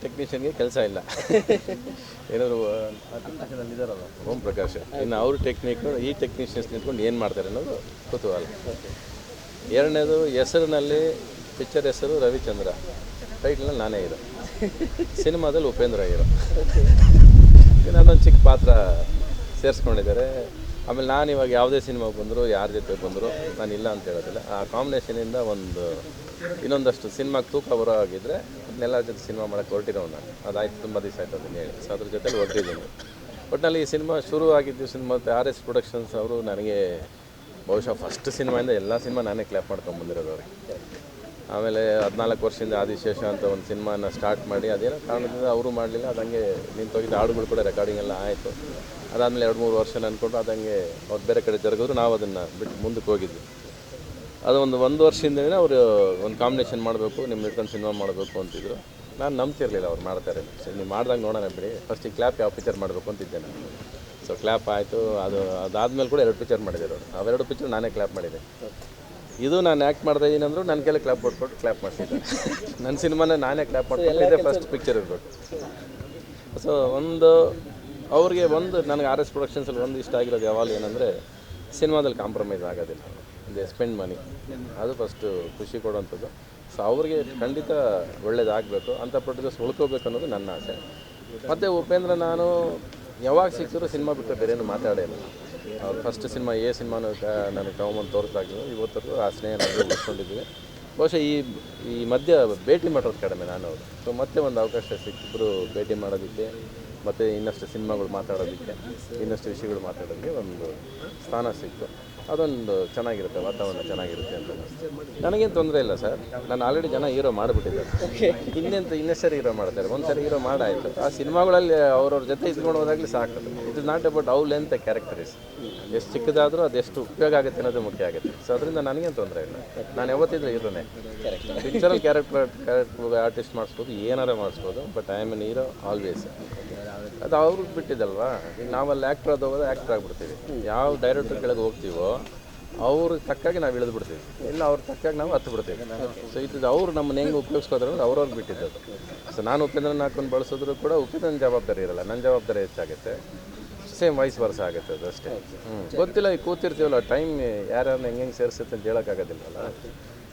ಟೆಕ್ನಿಷಿಯನ್ಗೆ ಕೆಲಸ ಇಲ್ಲ. ಏನಾದರೂ ಇದ್ದಾರಲ್ಲ ಓಂ ಪ್ರಕಾಶ್, ಇನ್ನು ಅವ್ರ ಟೆಕ್ನಿಕ್ಕು ಈ ಟೆಕ್ನಿಷಿಯನ್ಸ್ ನಿಂತ್ಕೊಂಡು ಏನು ಮಾಡ್ತಾರೆ ಅನ್ನೋದು ಕುತೂಹಲ. ಎರಡನೇದು ಹೆಸರಿನಲ್ಲಿ ಪಿಕ್ಚರ್ ಹೆಸರು ರವಿಚಂದ್ರ, ಟೈಟ್ಲಲ್ಲಿ ನಾನೇ ಹೀರೋ, ಸಿನಿಮಾದಲ್ಲಿ ಉಪೇಂದ್ರ ಹೀರೋ. ನಾನೊಂದು ಚಿಕ್ಕ ಪಾತ್ರ ಸೇರಿಸ್ಕೊಂಡಿದ್ದಾರೆ. ಆಮೇಲೆ ನಾನು ಇವಾಗ ಯಾವುದೇ ಸಿನಿಮಾಗೆ ಬಂದರೂ ಯಾರ ಜೊತೆ ಬಂದರೂ ನಾನು ಇಲ್ಲ ಅಂತ ಹೇಳೋದಿಲ್ಲ. ಆ ಕಾಂಬಿನೇಷನಿಂದ ಇನ್ನೊಂದಷ್ಟು ಸಿನಿಮಾಗೆ ತೂಕ ಬರೋ ಆಗಿದ್ದರೆ ಅದನ್ನೆಲ್ಲ ಜೊತೆ ಸಿನಿಮಾ ಮಾಡೋಕ್ಕೆ ಹೊರಟಿರೋ ನಾನು. ಅದಾಯ್ತು, ತುಂಬ ದಿವಸ ಆಯ್ತು ಅದನ್ನು ಹೇಳಿ. ಸೊ ಅದ್ರ ಜೊತೆಲಿ ಹೊರಟಿದ್ದೀನಿ. ಒಟ್ಟಿನಲ್ಲಿ ಈ ಸಿನಿಮಾ ಶುರು ಆಗಿದ್ದು ಸಿನಿಮಾ RS ಪ್ರೊಡಕ್ಷನ್ಸ್ ಅವರು ನನಗೆ ಬಹುಶಃ ಫಸ್ಟ್ ಸಿನಿಮಾಯಿಂದ ಎಲ್ಲ ಸಿನಿಮಾ ನಾನೇ ಕ್ಲಾಪ್ ಮಾಡ್ಕೊಂಡು ಬಂದಿರೋದು ಅವ್ರಿಗೆ. ಆಮೇಲೆ 14 ವರ್ಷದಿಂದ ಆದಿಶೇಷ ಅಂತ ಒಂದು ಸಿನಿಮಾನ ಸ್ಟಾರ್ಟ್ ಮಾಡಿ ಅದೇನೋ ಕಾರಣದಿಂದ ಅವರು ಮಾಡಲಿಲ್ಲ, ಅದಂಗೆ ನಿಂತೋಗಿದ್ದು. ಹಾಡುಗಳು ಕೂಡ ರೆಕಾರ್ಡಿಂಗ್ ಎಲ್ಲ ಆಯಿತು. ಅದಾದಮೇಲೆ 2-3 ವರ್ಷ ಅಂದ್ಕೊಂಡು ಅದಂಗೆ ಅವ್ರು ಬೇರೆ ಕಡೆ ಜರುಗಿದ್ರು, ನಾವು ಅದನ್ನು ಬಿಟ್ಟು ಮುಂದಕ್ಕೆ ಹೋಗಿದ್ವಿ. ಅದು ಒಂದು ವರ್ಷದಿಂದಲೇ ಅವರು ಒಂದು ಕಾಂಬಿನೇಷನ್ ಮಾಡಬೇಕು, ನಿಮ್ಮ ಇಟ್ಕೊಂಡು ಸಿನಿಮಾ ಮಾಡಬೇಕು ಅಂತಿದ್ರು. ನಾನು ನಂಬ್ತಿರಲಿಲ್ಲ ಅವ್ರು ಮಾಡ್ತಾರೆ. ಸರಿ, ನೀವು ಮಾಡ್ದಾಗ ನೋಡೋಣ ಬಿಡಿ, ಫಸ್ಟಿಗೆ ಕ್ಲಾಪ್ ಯಾವ ಪಿಕ್ಚರ್ ಮಾಡಬೇಕು ಅಂತಿದ್ದೆ ನಾನು. ಸೊ ಕ್ಲಾಪ್ ಆಯಿತು. ಅದಾದಮೇಲೆ ಕೂಡ 2 ಪಿಕ್ಚರ್ ಮಾಡಿದ್ದಾರೆ ಅವರು. ಅವೆರಡು ಪಿಕ್ಚರ್ ನಾನೇ ಕ್ಲಾಪ್ ಮಾಡಿದ್ದೆ. ಇದು ನಾನು ಆ್ಯಕ್ಟ್ ಮಾಡ್ತಾ ಇದ್ದೀನಿ ಅಂದರೂ ನನ್ನ ಕೈಲಿ ಕ್ಲಾಪ್ ಕೊಟ್ಬಿಟ್ಟು ಕ್ಲಾಪ್ ಮಾಡಿಸಿದ್ದೆ. ನನ್ನ ಸಿನಿಮಾನ ನಾನೇ ಕ್ಲಾಪ್ ಮಾಡ್ಕೊಂಡಿದ್ದೆ, ಫಸ್ಟ್ ಪಿಕ್ಚರ್ ಇರಬೇಕು. ಸೊ ಅವ್ರಿಗೆ ನನಗೆ RS ಪ್ರೊಡಕ್ಷನ್ಸಲ್ಲಿ ಒಂದು ಇಷ್ಟ ಆಗಿರೋದು ಯಾವಾಗ ಏನಂದರೆ ಸಿನಿಮಾದಲ್ಲಿ ಕಾಂಪ್ರಮೈಸ್ ಆಗೋದಿಲ್ಲ. ದೇ ಸ್ಪೆಂಡ್ ಮನಿ, ಅದು ಫಸ್ಟು ಖುಷಿ ಕೊಡುವಂಥದ್ದು. ಸೊ ಅವ್ರಿಗೆ ಖಂಡಿತ ಒಳ್ಳೇದಾಗಬೇಕು ಅಂತ ಪ್ರೊಡ್ಯೂಸರ್ಸ್ ಉಳ್ಕೋಬೇಕು ಅನ್ನೋದು ನನ್ನ ಆಸೆ. ಮತ್ತು ಉಪೇಂದ್ರ ನಾನು ಯಾವಾಗ ಸಿಕ್ಕಿದ್ರು ಸಿನಿಮಾ ಬಿಟ್ಟರೆ ಬೇರೇನು ಮಾತಾಡೋಲ್ಲ. ಅವ್ರು ಫಸ್ಟ್ ಸಿನಿಮಾ ಸಿನಿಮಾನು ನನಗೆ ತಗೊಂಬಂದು ತೋರಿಸ್ದಾಗಿದ್ದು ಇವತ್ತರೆಗೂ ಆ ಸ್ನೇಹ ನಾವು ಉಳಿಸ್ಕೊಂಡಿದ್ವಿ. ಬಹುಶಃ ಈ ಮಧ್ಯ ಭೇಟಿ ಮಾಡೋದು ಕಡಿಮೆ ನಾನು ಅವರು. ಸೊ ಮತ್ತೆ ಒಂದು ಅವಕಾಶ ಸಿಕ್ಕಿದ್ರು ಭೇಟಿ ಮಾಡೋದಕ್ಕೆ, ಮತ್ತು ಇನ್ನಷ್ಟು ಸಿನಿಮಾಗಳು ಮಾತಾಡೋದಕ್ಕೆ, ಇನ್ನಷ್ಟು ವಿಷಯಗಳು ಮಾತಾಡೋದಕ್ಕೆ ಒಂದು ಸ್ಥಾನ ಸಿಕ್ತು. ಅದೊಂದು ಚೆನ್ನಾಗಿರುತ್ತೆ, ವಾತಾವರಣ ಚೆನ್ನಾಗಿರುತ್ತೆ ಅಂತ ಅನಿಸ್ತು. ನನಗೇನು ತೊಂದರೆ ಇಲ್ಲ ಸರ್. ನಾನು ಆಲ್ರೆಡಿ ಜನ ಹೀರೋ ಮಾಡಿಬಿಟ್ಟಿದ್ದಾರೆ. ಇನ್ನೆಷ್ಟು ಹೀರೋ ಮಾಡ್ತಾರೆ. ಒಂದು ಸರಿ ಹೀರೋ ಮಾಡಾಯಿತು. ಆ ಸಿನಿಮಾಗಳಲ್ಲಿ ಅವ್ರವ್ರ ಜೊತೆ ಇದ್ಕೊಂಡು ಹೋದಾಗಲಿ ಸಾಕು. ಇಟ್ ಇಸ್ ನಾಟ್ ಅಬೌಟ್ ಅವ್ಲು ಎಂತ ಕ್ಯಾರೆಕ್ಟರ್ಸ್. ಎಷ್ಟು ಚಿಕ್ಕದಾದರೂ ಅದೆಷ್ಟು ಉಪಯೋಗ ಆಗುತ್ತೆ ಅನ್ನೋದು ಮುಖ್ಯ ಆಗುತ್ತೆ. ಸೊ ಅದರಿಂದ ನನಗೇನು ತೊಂದರೆ ಇಲ್ಲ. ನಾನು ಯಾವತ್ತಿದ್ರೂ ಹೀರೋನೇ. ಪಿಕ್ಚರಲ್ಲಿ ಕ್ಯಾರೆಕ್ಟರ್ ಆರ್ಟಿಸ್ಟ್ ಮಾಡಿಸ್ಬೋದು, ಏನಾರ ಮಾಡಿಸ್ಬೋದು. But I am an hero always. ಅದು ಅವ್ರಿಗೆ ಬಿಟ್ಟಿದ್ದಲ್ವಾ. ಈಗ ನಾವಲ್ಲಿ ಆ್ಯಕ್ಟ್ರ್ ಹೋಗೋದು ಆ್ಯಕ್ಟ್ರ್ ಆಗಿಬಿಡ್ತೀವಿ. ಯಾವ ಡೈರೆಕ್ಟರ್ ಕೆಳಗೆ ಹೋಗ್ತೀವೋ ಅವ್ರಿಗೆ ತಕ್ಕಾಗಿ ನಾವು ಇಳಿದ್ಬಿಡ್ತೀವಿ, ಇಲ್ಲ ಅವ್ರ ತಕ್ಕಾಗಿ ನಾವು ಹತ್ತು ಬಿಡ್ತೀವಿ. ಸೊ ಇದು ಅವ್ರು ನಮ್ಮನ್ನ ಹೆಂಗೆ ಉಪಯೋಗಿಸ್ಕೋದ್ರೆ ಅವ್ರವ್ರಿಗೆ ಬಿಟ್ಟಿದ್ದದು. ಸೊ ನಾನು ಉಪೇಂದ್ರನ ಹಾಕೊಂಡು ಬಳಸಿದ್ರು ಕೂಡ ಉಪೇಂದ್ರನ ಜವಾಬ್ದಾರಿ ಇರಲ್ಲ, ನನ್ನ ಜವಾಬ್ದಾರಿ ಹೆಚ್ಚಾಗುತ್ತೆ. ಸೇಮ್ ವಯಸ್ಸು ವರ್ಷ ಆಗುತ್ತೆ ಅದು ಅಷ್ಟೇ. ಗೊತ್ತಿಲ್ಲ, ಈಗ ಕೂತಿರ್ತೀವಲ್ಲ, ಟೈಮ್ ಯಾರನ್ನ ಹೆಂಗೆ ಸೇರಿಸುತ್ತೆ ಅಂತ ಹೇಳೋಕ್ಕಾಗೋದಿಲ್ಲಲ್ಲ.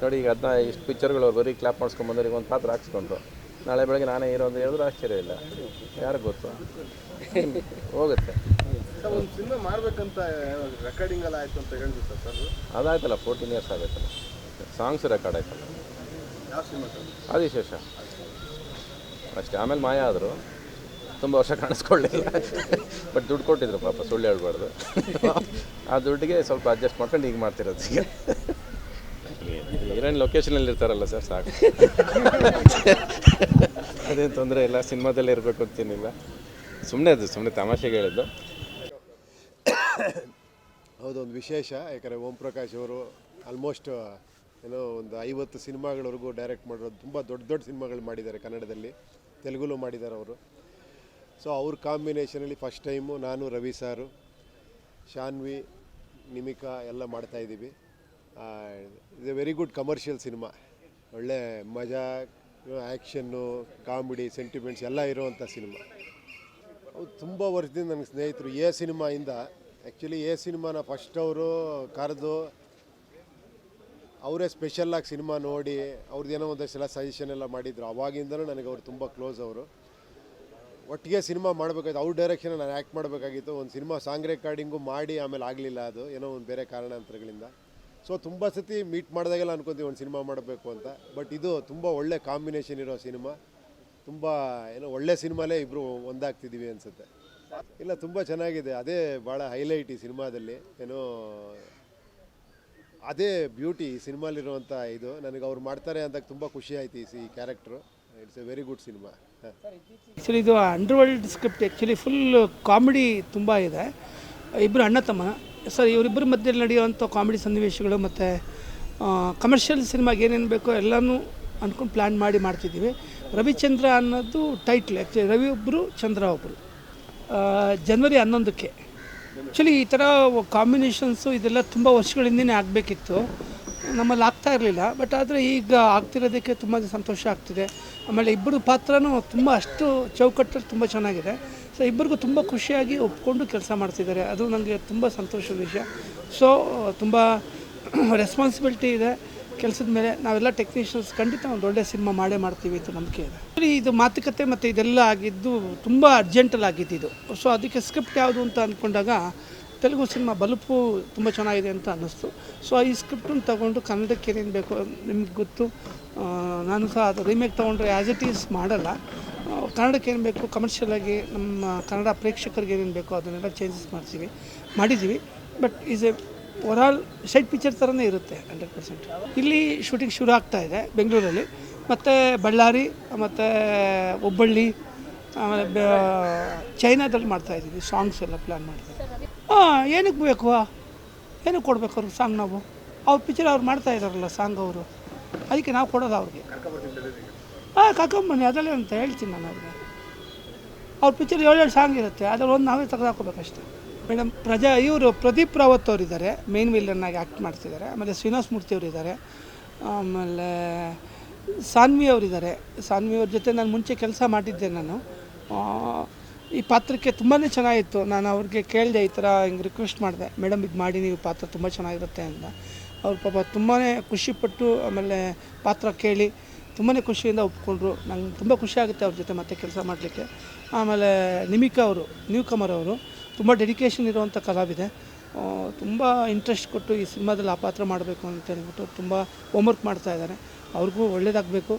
ನೋಡಿ, ಈಗ ಇಷ್ಟು ಪಿಕ್ಚರ್ಗಳು ಅವ್ರು ಬರೀ ಕ್ಲಾಪ್ ಮಾಡಿಸ್ಕೊಂಬಂದ್ರೆ ಈಗ ಒಂದು ಪಾತ್ರ ಹಾಕ್ಸ್ಕೊಂಡು ನಾಳೆ ಬೆಳಗ್ಗೆ ನಾನೇ ಹೀರೋ ಅಂತ ಹೇಳಿದ್ರು ಆಶ್ಚರ್ಯ ಇಲ್ಲ. ಯಾರಿಗೆ ಗೊತ್ತು, ಹೋಗುತ್ತೆ. ಒಂದು ಸಿನಿಮಾ ಮಾಡಬೇಕಂತ ರೆಕಾರ್ಡಿಂಗ್ ಎಲ್ಲ ಆಯಿತು ಅಂತ ಹೇಳಿದ್ರು ಸರ್. ಅದಾಯ್ತಲ್ಲ, 14 ಇಯರ್ಸ್ ಆಗುತ್ತಲ್ಲ. ಸಾಂಗ್ಸ್ ರೆಕಾರ್ಡ್ ಆಯ್ತಲ್ಲ. ಯಾವ ಸಿನಿಮಾ? ಆದಿಶೇಷ ಅಷ್ಟೇ. ಆಮೇಲೆ ಮಾಯ ಆದರು, ತುಂಬ ವರ್ಷ ಕಾಣಿಸ್ಕೊಳ್ಳಿಲ್ಲ. ಬಟ್ ದುಡ್ಡು ಕೊಟ್ಟಿದ್ರು ಪಾಪ, ಸುಳ್ಳು ಹೇಳ್ಬಾರ್ದು. ಆ ದುಡ್ಡಿಗೆ ಸ್ವಲ್ಪ ಅಡ್ಜಸ್ಟ್ ಮಾಡ್ಕೊಂಡು ಈಗ ಮಾಡ್ತಿರೋದು. ಈಗ ಹೀರೋಯಿನ್ ಲೊಕೇಶನಲ್ಲಿ ಇರ್ತಾರಲ್ಲ ಸರ್, ಸಾಕು. ಅದೇನು ತೊಂದರೆ ಇಲ್ಲ, ಸಿನಿಮಾದಲ್ಲೇ ಇರಬೇಕು ಅಂತೇನಿಲ್ಲ. ಸುಮ್ಮನೆ ತಮಾಷೆಗೆ ಹೇಳಿದ್ದು. ಹೌದು, ಒಂದು ವಿಶೇಷ. ಯಾಕಂದರೆ ಓಂ ಪ್ರಕಾಶ್ ಅವರು ಆಲ್ಮೋಸ್ಟ್ ಒಂದು 50 ಸಿನಿಮಾಗಳವರೆಗೂ ಡೈರೆಕ್ಟ್ ಮಾಡಿರೋದು. ತುಂಬ ದೊಡ್ಡ ಸಿನಿಮಾಗಳು ಮಾಡಿದ್ದಾರೆ, ಕನ್ನಡದಲ್ಲಿ, ತೆಲುಗುಲೂ ಮಾಡಿದ್ದಾರೆ ಅವರು. ಸೊ ಅವ್ರ ಕಾಂಬಿನೇಷನಲ್ಲಿ ಫಸ್ಟ್ ಟೈಮು ನಾನು, ರವಿ ಸಾರು, ಶಾನ್ವಿ, ನಿಮಿಕಾ ಎಲ್ಲ ಮಾಡ್ತಾಯಿದ್ದೀವಿ. ಇದು ವೆರಿ ಗುಡ್ ಕಮರ್ಷಿಯಲ್ ಸಿನಿಮಾ. ಒಳ್ಳೆ ಮಜಾ, ಆ್ಯಕ್ಷನ್ನು, ಕಾಮಿಡಿ, ಸೆಂಟಿಮೆಂಟ್ಸ್ ಎಲ್ಲ ಇರೋವಂಥ ಸಿನಿಮಾ. ಅವ್ರು ತುಂಬ ವರ್ಷದಿಂದ ನನಗೆ ಸ್ನೇಹಿತರು. ಸಿನಿಮಾಯಿಂದ ಆ್ಯಕ್ಚುಲಿ ಸಿನಿಮಾನ ಫಸ್ಟ್ ಅವರು ಕರೆದು ಅವರೇ ಸ್ಪೆಷಲ್ಲಾಗಿ ಸಿನಿಮಾ ನೋಡಿ ಅವ್ರದ್ದೇನೋ ಒಂದಷ್ಟೆಲ್ಲ ಸಜೆಷನ್ ಎಲ್ಲ ಮಾಡಿದರು. ಅವಾಗಿಂದಲೂ ನನಗೆ ಅವ್ರು ತುಂಬ ಕ್ಲೋಸ್. ಅವರು ಒಟ್ಟಿಗೆ ಸಿನಿಮಾ ಮಾಡಬೇಕಾಗಿತ್ತು. ಅವ್ರ ಡೈರೆಕ್ಷನ್ ನಾನು ಆ್ಯಕ್ಟ್ ಮಾಡಬೇಕಾಗಿತ್ತು. ಒಂದು ಸಿನಿಮಾ ಸಾಂಗ್ ರೆಕಾರ್ಡಿಂಗು ಮಾಡಿ ಆಮೇಲೆ ಆಗಲಿಲ್ಲ, ಅದು ಏನೋ ಒಂದು ಬೇರೆ ಕಾರಣಾಂತರಗಳಿಂದ. ಸೊ ತುಂಬ ಸತಿ ಮೀಟ್ ಮಾಡಿದಾಗೆಲ್ಲ ಅನ್ಕೊತೀವಿ ಒಂದು ಸಿನಿಮಾ ಮಾಡಬೇಕು ಅಂತ. ಬಟ್ ಇದು ತುಂಬ ಒಳ್ಳೆ ಕಾಂಬಿನೇಷನ್ ಇರೋ ಸಿನಿಮಾ. ತುಂಬ ಒಳ್ಳೆ ಸಿನಿಮಾಲೇ ಇಬ್ಬರು ಒಂದಾಗ್ತಿದ್ದೀವಿ ಅನಿಸುತ್ತೆ. ಇಲ್ಲ, ತುಂಬ ಚೆನ್ನಾಗಿದೆ. ಅದೇ ಭಾಳ ಹೈಲೈಟ್ ಈ ಸಿನಿಮಾದಲ್ಲಿ. ಅದೇ ಬ್ಯೂಟಿ ಈ ಸಿನಿಮಾಲಿರುವಂಥ ಇದು. ನನಗೆ ಅವ್ರು ಮಾಡ್ತಾರೆ ಅಂದಾಗ ತುಂಬ ಖುಷಿ ಆಯ್ತು. ಈ character it's a very good cinema. Actually ಇದು underworld script. Actually full comedy ತುಂಬ ಇದೆ. ಇಬ್ಬರು ಅಣ್ಣ ತಮ್ಮ ಸರ್. ಇವರಿಬ್ಬರ ಮಧ್ಯೆ ನಡೆಯುವಂಥ ಕಾಮಿಡಿ ಸನ್ನಿವೇಶಗಳು ಮತ್ತು ಕಮರ್ಷಿಯಲ್ ಸಿನಿಮಾಗೆ ಏನೇನು ಬೇಕೋ ಎಲ್ಲನೂ ಅಂದ್ಕೊಂಡು ಪ್ಲ್ಯಾನ್ ಮಾಡಿ ಮಾಡ್ತಿದ್ದೀವಿ. ರವಿಚಂದ್ರ ಅನ್ನೋದು ಟೈಟ್ಲ್. ಆ್ಯಕ್ಚುಲಿ ರವಿ ಒಬ್ಬರು, ಚಂದ್ರ ಒಬ್ಬರು. ಜನವರಿ 11ಕ್ಕೆ ಆ್ಯಕ್ಚುಲಿ ಈ ಥರ ಕಾಂಬಿನೇಷನ್ಸು ಇದೆಲ್ಲ ತುಂಬ ವರ್ಷಗಳಿಂದನೇ ಆಗಬೇಕಿತ್ತು. ನಮ್ಮಲ್ಲಿ ಆಗ್ತಾ ಇರಲಿಲ್ಲ. ಬಟ್ ಆದರೆ ಈಗ ಆಗ್ತಿರೋದಕ್ಕೆ ತುಂಬ ಸಂತೋಷ ಆಗ್ತಿದೆ. ಆಮೇಲೆ ಇಬ್ಬರು ಪಾತ್ರನೂ ತುಂಬ ಅಷ್ಟು ಚೌಕಟ್ಟಲ್ಲಿ ತುಂಬ ಚೆನ್ನಾಗಿದೆ. ಸೊ ಇಬ್ಬರಿಗೂ ತುಂಬ ಖುಷಿಯಾಗಿ ಒಪ್ಕೊಂಡು ಕೆಲಸ ಮಾಡ್ತಿದ್ದಾರೆ. ಅದು ನನಗೆ ತುಂಬ ಸಂತೋಷದ ವಿಷಯ. ಸೊ ತುಂಬ ರೆಸ್ಪಾನ್ಸಿಬಿಲಿಟಿ ಇದೆ ಕೆಲಸದ ಮೇಲೆ. ನಾವೆಲ್ಲ ಟೆಕ್ನಿಷಿಯನ್ಸ್ ಖಂಡಿತ ಒಂದು ಒಳ್ಳೆಯ ಸಿನಿಮಾ ಮಾಡೇ ಮಾಡ್ತೀವಿ ಅಂತ ನಂಬಿಕೆ ಇದೆ. ಇದು ಮಾತುಕತೆ ಮತ್ತು ಇದೆಲ್ಲ ಆಗಿದ್ದು ತುಂಬ ಅರ್ಜೆಂಟಲ್ಲಿ ಆಗಿದ್ದು. ಸೊ ಅದಕ್ಕೆ ಸ್ಕ್ರಿಪ್ಟ್ ಯಾವುದು ಅಂತ ಅಂದ್ಕೊಂಡಾಗ ತೆಲುಗು ಸಿನಿಮಾ ಬಲುಪು ತುಂಬ ಚೆನ್ನಾಗಿದೆ ಅಂತ ಅನ್ನಿಸ್ತು. ಸೊ ಈ ಸ್ಕ್ರಿಪ್ಟನ್ನು ತೊಗೊಂಡು ಕನ್ನಡಕ್ಕೆ ಏನೇನು ಬೇಕು ನಿಮ್ಗೆ ಗೊತ್ತು. ನಾನು ಸಹ ಅದು ರೀಮೇಕ್ ತೊಗೊಂಡ್ರೆ ಆ್ಯಸ್ ಇಟ್ ಈಸ್ ಮಾಡಲ್ಲ. ಕನ್ನಡಕ್ಕೆ ಏನು ಬೇಕು ಕಮರ್ಷಿಯಲಾಗಿ ನಮ್ಮ ಕನ್ನಡ ಪ್ರೇಕ್ಷಕರಿಗೆ ಏನೇನು ಬೇಕೋ ಅದನ್ನೆಲ್ಲ ಚೇಂಜಸ್ ಮಾಡಿದ್ದೀವಿ. But is A overall side picture ಥರನೇ ಇರುತ್ತೆ 100%. ಇಲ್ಲಿ ಶೂಟಿಂಗ್ ಶುರು ಆಗ್ತಾಯಿದೆ ಬೆಂಗಳೂರಲ್ಲಿ, ಮತ್ತು ಬಳ್ಳಾರಿ, ಮತ್ತು ಹುಬ್ಬಳ್ಳಿ, ಆಮೇಲೆ ಚೈನಾದಲ್ಲಿ ಮಾಡ್ತಾಯಿದ್ದೀವಿ. ಸಾಂಗ್ಸ್ ಎಲ್ಲ ಪ್ಲ್ಯಾನ್ ಮಾಡ್ತೀವಿ. ಏನಕ್ಕೆ ಬೇಕು, ಏನಕ್ಕೆ ಕೊಡಬೇಕು ಅವ್ರಿಗೆ ಸಾಂಗ್? ನಾವು ಅವ್ರ ಪಿಕ್ಚರ್ ಅವ್ರು ಮಾಡ್ತಾ ಇದ್ದಾರಲ್ಲ ಸಾಂಗ್ ಅವರು, ಅದಕ್ಕೆ ನಾವು ಕೊಡೋದು ಅವ್ರಿಗೆ. ಕರ್ಕೊಂಬನ್ನಿ, ಅದಲ್ಲೇ ಅಂತ ಹೇಳ್ತೀನಿ ನಾನು ಅವ್ರಿಗೆ. ಅವ್ರ ಪಿಕ್ಚರ್ 7 ಸಾಂಗ್ ಇರುತ್ತೆ, ಅದರಲ್ಲಿ ಒಂದು ನಾವೇ ತೆಗೆದಾಕೋಬೇಕಷ್ಟೆ. ಮೇಡಮ್ ಇವರು ಪ್ರದೀಪ್ ರಾವತ್ ಅವರಿದ್ದಾರೆ, ಮೇನ್ ವಿಲನ್ನಾಗಿ ಆ್ಯಕ್ಟ್ ಮಾಡ್ತಿದ್ದಾರೆ. ಆಮೇಲೆ ಶ್ರೀನಿವಾಸ ಮೂರ್ತಿ ಅವರಿದ್ದಾರೆ. ಆಮೇಲೆ ಸಾನ್ವಿ ಅವರಿದ್ದಾರೆ. ಸಾನ್ವಿ ಅವ್ರ ಜೊತೆ ನಾನು ಮುಂಚೆ ಕೆಲಸ ಮಾಡಿದ್ದೆ. ನಾನು ಈ ಪಾತ್ರಕ್ಕೆ ತುಂಬಾ ಚೆನ್ನಾಗಿತ್ತು. ನಾನು ಅವ್ರಿಗೆ ಕೇಳಿದೆ, ಈ ಥರ ಹಿಂಗೆ ರಿಕ್ವೆಸ್ಟ್ ಮಾಡಿದೆ, ಮೇಡಮ್ ಇದು ಮಾಡಿ ನೀವು ಪಾತ್ರ ತುಂಬ ಚೆನ್ನಾಗಿರುತ್ತೆ ಅಂತ. ಅವ್ರು ಪಾಪ ತುಂಬಾ ಖುಷಿಪಟ್ಟು ಆಮೇಲೆ ಪಾತ್ರ ಕೇಳಿ ತುಂಬಾ ಖುಷಿಯಿಂದ ಒಪ್ಕೊಂಡ್ರು. ನಂಗೆ ತುಂಬ ಖುಷಿಯಾಗುತ್ತೆ ಅವ್ರ ಜೊತೆ ಮತ್ತೆ ಕೆಲಸ ಮಾಡಲಿಕ್ಕೆ. ಆಮೇಲೆ ನಿಮಿಕಾ ಅವರು, ನ್ಯೂ ಕಮರ್ ಅವರು ತುಂಬ ಡೆಡಿಕೇಶನ್ ಇರುವಂಥ ಕಲಾವಿದೆ. ತುಂಬ ಇಂಟ್ರೆಸ್ಟ್ ಕೊಟ್ಟು ಈ ಸಿನಿಮಾದಲ್ಲಿ ಆ ಪಾತ್ರ ಮಾಡಬೇಕು ಅಂತ ಹೇಳ್ಬಿಟ್ಟು ತುಂಬ ಹೋಮ್ವರ್ಕ್ ಮಾಡ್ತಾಯಿದ್ದಾರೆ. ಅವ್ರಿಗೂ ಒಳ್ಳೇದಾಗಬೇಕು.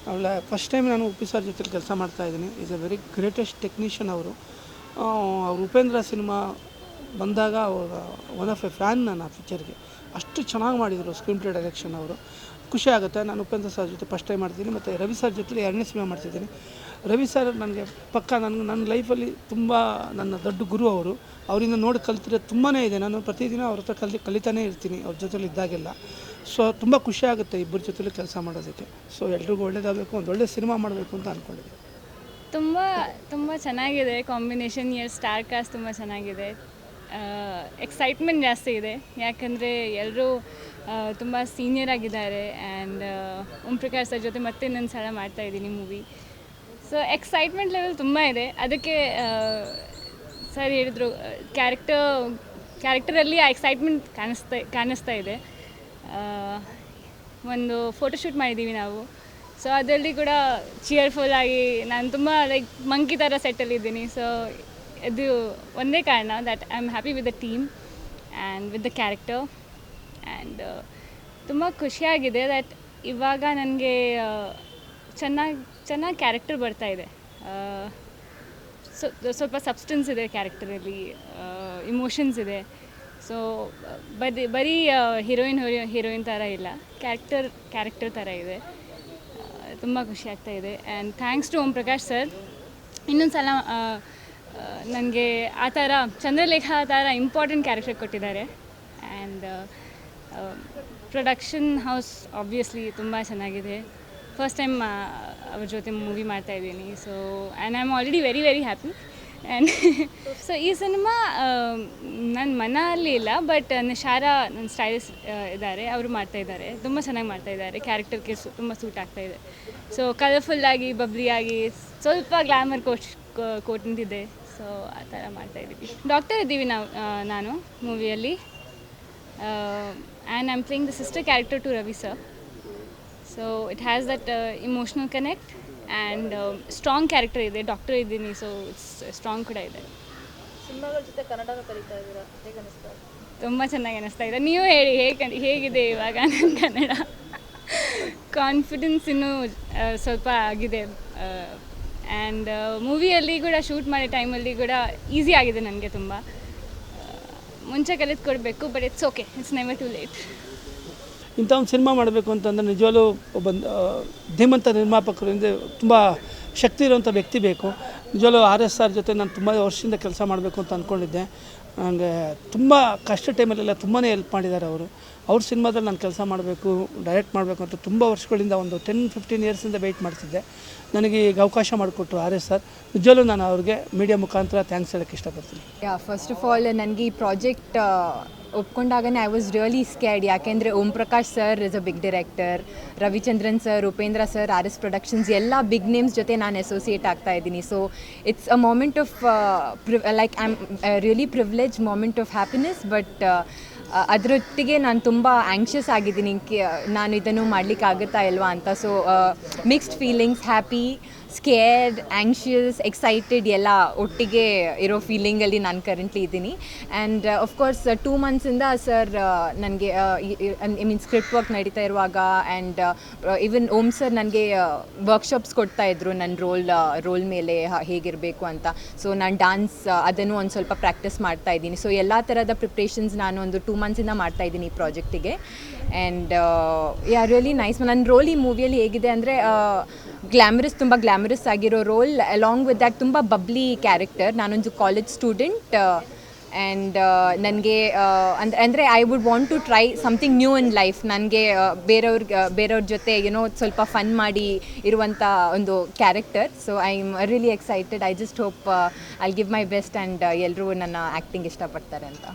ಆಮೇಲೆ ಫಸ್ಟ್ ಟೈಮ್ ನಾನು ಉಪ್ಪಿ ಸರ್ ಜೊತೆ ಕೆಲಸ ಮಾಡ್ತಾಯಿದ್ದೀನಿ. Is A very greatest technician ಅವರು. ಅವ್ರು ಉಪೇಂದ್ರ ಸಿನಿಮಾ ಬಂದಾಗ ಒನ್ ಆಫ್ ಎ ಫ್ಯಾನ್ ನಾನು ಆ ಪಿಕ್ಚರ್ಗೆ. ಅಷ್ಟು ಚೆನ್ನಾಗಿ ಮಾಡಿದರು ಸ್ಕ್ರೀನ್ ಪ್ಲೇ ಡೈರೆಕ್ಷನ್ ಅವರು. ಖುಷಿ ಆಗುತ್ತೆ. ನಾನು ಉಪೇಂದ್ರ ಸರ್ ಜೊತೆ ಫಸ್ಟ್ ಟೈಮ್ ಮಾಡ್ತೀನಿ, ಮತ್ತು ರವಿ ಸರ್ ಜೊತೆ 2ನೇ ಸಿನಿಮಾ ಮಾಡ್ತಿದ್ದೀನಿ. ರವಿ ಸರ್ ನನಗೆ ಪಕ್ಕ ನನ್ನ ಲೈಫಲ್ಲಿ ತುಂಬ ನನ್ನ ದೊಡ್ಡ ಗುರು ಅವರು. ಅವರಿಂದ ನೋಡಿ ಕಲ್ತಿರೋದು ತುಂಬಾ ಇದೆ. ನಾನು ಪ್ರತಿದಿನ ಅವ್ರ ಹತ್ರ ಕಲಿತಾನೇ ಇರ್ತೀನಿ ಅವ್ರ ಜೊತೆಲಿ ಇದ್ದಾಗೆಲ್ಲ. ಸೊ ತುಂಬ ಖುಷಿ ಆಗುತ್ತೆ ಇಬ್ಬರ ಜೊತೆಲಿ ಕೆಲಸ ಮಾಡೋದಕ್ಕೆ. ಸೊ ಎಲ್ರಿಗೂ ಒಳ್ಳೇದಾಗಬೇಕು, ಒಂದು ಒಳ್ಳೆ ಸಿನಿಮಾ ಮಾಡಬೇಕು ಅಂತ ಅಂದ್ಕೊಂಡಿದ್ದೀನಿ. ತುಂಬ ತುಂಬ ಚೆನ್ನಾಗಿದೆ ಕಾಂಬಿನೇಷನ್. ಸ್ಟಾರ್ ಕಾಸ್ಟ್ ತುಂಬ ಚೆನ್ನಾಗಿದೆ. ಎಕ್ಸೈಟ್ಮೆಂಟ್ ಜಾಸ್ತಿ ಇದೆ, ಯಾಕಂದರೆ ಎಲ್ಲರೂ ತುಂಬ ಸೀನಿಯರ್ ಆಗಿದ್ದಾರೆ. ಆ್ಯಂಡ್ ಓಂ ಪ್ರಕಾಶ್ ಸರ್ ಜೊತೆ ಮತ್ತೆ ಇನ್ನೊಂದು ಸಲ ಮಾಡ್ತಾಯಿದ್ದೀನಿ ಮೂವಿ. ಸೊ ಎಕ್ಸೈಟ್ಮೆಂಟ್ ಲೆವೆಲ್ ತುಂಬ ಇದೆ. ಅದಕ್ಕೆ ಸರ್ ಹೇಳಿದ್ರು, ಕ್ಯಾರೆಕ್ಟರಲ್ಲಿ ಆ ಎಕ್ಸೈಟ್ಮೆಂಟ್ ಕಾಣಿಸ್ತಾ ಇದೆ. ಒಂದು ಫೋಟೋಶೂಟ್ ಮಾಡಿದ್ದೀವಿ ನಾವು. ಸೊ ಅದರಲ್ಲಿ ಕೂಡ ಚಿಯರ್ಫುಲ್ಲಾಗಿ ನಾನು ತುಂಬ ಲೈಕ್ ಮಂಕಿ ಥರ ಸೆಟ್ಟಲ್ಲಿದ್ದೀನಿ. ಸೊ ಇದು ಒಂದೇ ಕಾರಣ that I am happy with the team and with the character. And ತುಂಬ ಖುಷಿಯಾಗಿದೆ ದ್ಯಾಟ್ ಇವಾಗ ನನಗೆ ಚೆನ್ನಾಗಿ ಕ್ಯಾರೆಕ್ಟರ್ ಬರ್ತಾಯಿದೆ. ಸ್ವಲ್ಪ ಸಬ್ಸ್ಟೆನ್ಸ್ ಇದೆ ಕ್ಯಾರೆಕ್ಟರಲ್ಲಿ, ಇಮೋಷನ್ಸ್ ಇದೆ. ಸೊ ಬರೀ ಹೀರೋಯಿನ್ ಥರ ಇಲ್ಲ, ಕ್ಯಾರೆಕ್ಟರ್ ಥರ ಇದೆ. ತುಂಬ ಖುಷಿ ಆಗ್ತಾ ಇದೆ. And thanks to Om Prakash sir. ಇನ್ನೊಂದು ಸಲ ನನಗೆ ಆ ಥರ ಚಂದ್ರಲೇಖ ಆ ಥರ ಇಂಪಾರ್ಟೆಂಟ್ ಕ್ಯಾರೆಕ್ಟರ್ ಕೊಟ್ಟಿದ್ದಾರೆ. ಆ್ಯಂಡ್ ಪ್ರೊಡಕ್ಷನ್ ಹೌಸ್ ಆಬ್ವಿಯಸ್ಲಿ ತುಂಬ ಚೆನ್ನಾಗಿದೆ. ಫಸ್ಟ್ ಟೈಮ್ ಅವ್ರ ಜೊತೆ ಮೂವಿ ಮಾಡ್ತಾಯಿದ್ದೀನಿ. So and I am already very very happy. And so ಈ ಸಿನಿಮಾ ನನ್ನ ಮನೆಯಲ್ಲಿ ಇಲ್ಲ, ಬಟ್ ಶಾರಾ ನನ್ನ ಸ್ಟೈಲಿಸ್ಟ್ ಇದ್ದಾರೆ, ಅವರು ಮಾಡ್ತಾಯಿದ್ದಾರೆ. ತುಂಬ ಚೆನ್ನಾಗಿ ಮಾಡ್ತಾಯಿದ್ದಾರೆ. ಕ್ಯಾರೆಕ್ಟರ್ಗೆ ತುಂಬ ಸೂಟ್ ಆಗ್ತಾಯಿದೆ. ಸೊ ಕಲರ್ಫುಲ್ಲಾಗಿ, ಬಬ್ಲಿಯಾಗಿ, ಸ್ವಲ್ಪ ಗ್ಲಾಮರ್ ಕೋಟ್ ನಿಂತಿದೆ. ಸೊ ಆ ಥರ ಮಾಡ್ತಾಯಿದ್ದೀವಿ. ಡಾಕ್ಟರ್ ಇದ್ದೀವಿ ನಾನು ಮೂವಿಯಲ್ಲಿ. And I am playing the sister character to Ravi sir. So it has that emotional connect and strong character ಇದೆ. ಡಾಕ್ಟರ್ ಇದ್ದೀನಿ, ಸೊ ಇಟ್ಸ್ ಸ್ಟ್ರಾಂಗ್ ಕೂಡ ಇದೆ. ಸಿನಿಮಾಗಳ ಜೊತೆ ಕನ್ನಡನೂ ಕಲಿತಾ ಇದ್ದೀರಾ, ಹೇಗೆ ಅನಿಸ್ತಾ? ತುಂಬ ಚೆನ್ನಾಗಿ ಅನ್ನಿಸ್ತಾ ಇದೆ. ನೀವು ಹೇಳಿ ಹೇಗಿದೆ ಇವಾಗ ನನ್ನ ಕನ್ನಡ? ಕಾನ್ಫಿಡೆನ್ಸ್ ಇನ್ನೂ ಸ್ವಲ್ಪ ಆಗಿದೆ. ಆ್ಯಂಡ್ ಮೂವಿಯಲ್ಲಿ ಕೂಡ ಶೂಟ್ ಮಾಡೋ ಟೈಮಲ್ಲಿ ಕೂಡ ಈಸಿ ಆಗಿದೆ ನನಗೆ ತುಂಬ. ಮುಂಚೆ ಕಲಿತ್ಕೊಡ್ಬೇಕು, but it's okay, it's never too late. ಇಂಥ ಒಂದು ಸಿನಿಮಾ ಮಾಡಬೇಕು ಅಂತಂದರೆ ನಿಜವಾಗ್ಲೂ ಒಬ್ಬ ಧೀಮಂತ ನಿರ್ಮಾಪಕರಿಂದ ತುಂಬ ಶಕ್ತಿ ಇರುವಂಥ ವ್ಯಕ್ತಿ ಬೇಕು. ನಿಜವಾಗ್ಲೂ RSR ಜೊತೆ ನಾನು ತುಂಬ ವರ್ಷದಿಂದ ಕೆಲಸ ಮಾಡಬೇಕು ಅಂತ ಅಂದ್ಕೊಂಡಿದ್ದೆ. ನನಗೆ ತುಂಬ ಕಷ್ಟ ಟೈಮಲ್ಲೆಲ್ಲ ತುಂಬಾ ಹೆಲ್ಪ್ ಮಾಡಿದ್ದಾರೆ ಅವರು. ಅವ್ರ ಸಿನಿಮಾದಲ್ಲಿ ನಾನು ಕೆಲಸ ಮಾಡಬೇಕು, ಡೈರೆಕ್ಟ್ ಮಾಡಬೇಕು ಅಂತ ತುಂಬ ವರ್ಷಗಳಿಂದ ಒಂದು 10-15 ಇಯರ್ಸಿಂದ ವೆಯ್ಟ್ ಮಾಡ್ತಿದ್ದೆ. ನನಗೆ ಈಗ ಅವಕಾಶ ಮಾಡಿಕೊಟ್ರು RSR. ನಿಜವಾಗ್ಲೂ ನಾನು ಅವ್ರಿಗೆ ಮೀಡಿಯಾ ಮುಖಾಂತರ ಥ್ಯಾಂಕ್ಸ್ ಹೇಳೋಕ್ಕೆ ಇಷ್ಟಪಡ್ತೀನಿ. ಫಸ್ಟ್ ಆಫ್ ಆಲ್ ನನಗೆ ಈ ಪ್ರಾಜೆಕ್ಟ್ ಒಪ್ಕೊಂಡಾಗನೇ ಐ ವಾಸ್ ರಿಯಲಿ ಸ್ಕ್ಯಾರ್ಡ್, ಯಾಕೆಂದರೆ Om Prakash sir is a big director, Ravichandran sir, Upendra sir, RS productions ಎಲ್ಲ ಬಿಗ್ ನೇಮ್ಸ್ ಜೊತೆ ನಾನು ಅಸೋಸಿಯೇಟ್ ಆಗ್ತಾ ಇದ್ದೀನಿ. So it's a moment of like I am really privilege moment of happiness. But ಅದರೊಟ್ಟಿಗೆ ನಾನು ತುಂಬ ಆ್ಯಂಕ್ಷಿಯಸ್ ಆಗಿದ್ದೀನಿ, ನಾನು ಇದನ್ನು ಮಾಡಲಿಕ್ಕಾಗುತ್ತಾ ಇಲ್ವಾ ಅಂತ. So mixed feelings, happy, scared, anxious, excited ಎಲ್ಲ ಒಟ್ಟಿಗೆ ಇರೋ ಫೀಲಿಂಗಲ್ಲಿ ನಾನು ಕರೆಂಟ್ಲಿ ಇದ್ದೀನಿ. ಆ್ಯಂಡ್ ಆಫ್ಕೋರ್ಸ್ 2 ಮಂತ್ಸಿಂದ ಸರ್ ನನಗೆ ಐ ಮೀನ್ ಸ್ಕ್ರಿಪ್ಟ್ ವರ್ಕ್ ನಡೀತಾ ಇರುವಾಗ ಆ್ಯಂಡ್ ಈವನ್ ಓಂ ಸರ್ ನನಗೆ ವರ್ಕ್ಶಾಪ್ಸ್ ಕೊಡ್ತಾಯಿದ್ರು ನನ್ನ ರೋಲ್ ಮೇಲೆ ಹೇಗಿರಬೇಕು ಅಂತ. ಸೊ ನಾನು ಡಾನ್ಸ್ ಅದನ್ನು ಒಂದು ಸ್ವಲ್ಪ ಪ್ರಾಕ್ಟೀಸ್ ಮಾಡ್ತಾ ಇದ್ದೀನಿ. ಸೊ ಎಲ್ಲ ಥರದ ಪ್ರಿಪ್ರೇಷನ್ಸ್ ನಾನು ಒಂದು 2 ಮಂತ್ಸಿಂದ ಮಾಡ್ತಾಯಿದ್ದೀನಿ ಈ ಪ್ರಾಜೆಕ್ಟಿಗೆ. And really nice. ನನ್ನ ರೋಲ್ ಈ ಮೂವಿಯಲ್ಲಿ ಹೇಗಿದೆ ಅಂದರೆ ತುಂಬ ಗ್ಲ್ಯಾಮರಸ್ ಆಗಿರೋ ರೋಲ್, ಅಲಾಂಗ್ ವಿತ್ ದ್ಯಾಟ್ ತುಂಬ ಬಬ್ಲಿ ಕ್ಯಾರೆಕ್ಟರ್. ನಾನೊಂದು ಕಾಲೇಜ್ ಸ್ಟೂಡೆಂಟ್ ಆ್ಯಂಡ್ ನನಗೆ ಅಂದರೆ I would want to try something new in life. ನನಗೆ ಬೇರೆಯವ್ರ ಜೊತೆ ಸ್ವಲ್ಪ ಫನ್ ಮಾಡಿ ಇರುವಂಥ ಒಂದು character. So I am really excited. I just hope I give my best and ಎಲ್ಲರೂ ನನ್ನ ಆ್ಯಕ್ಟಿಂಗ್ ಇಷ್ಟಪಡ್ತಾರೆ ಅಂತ.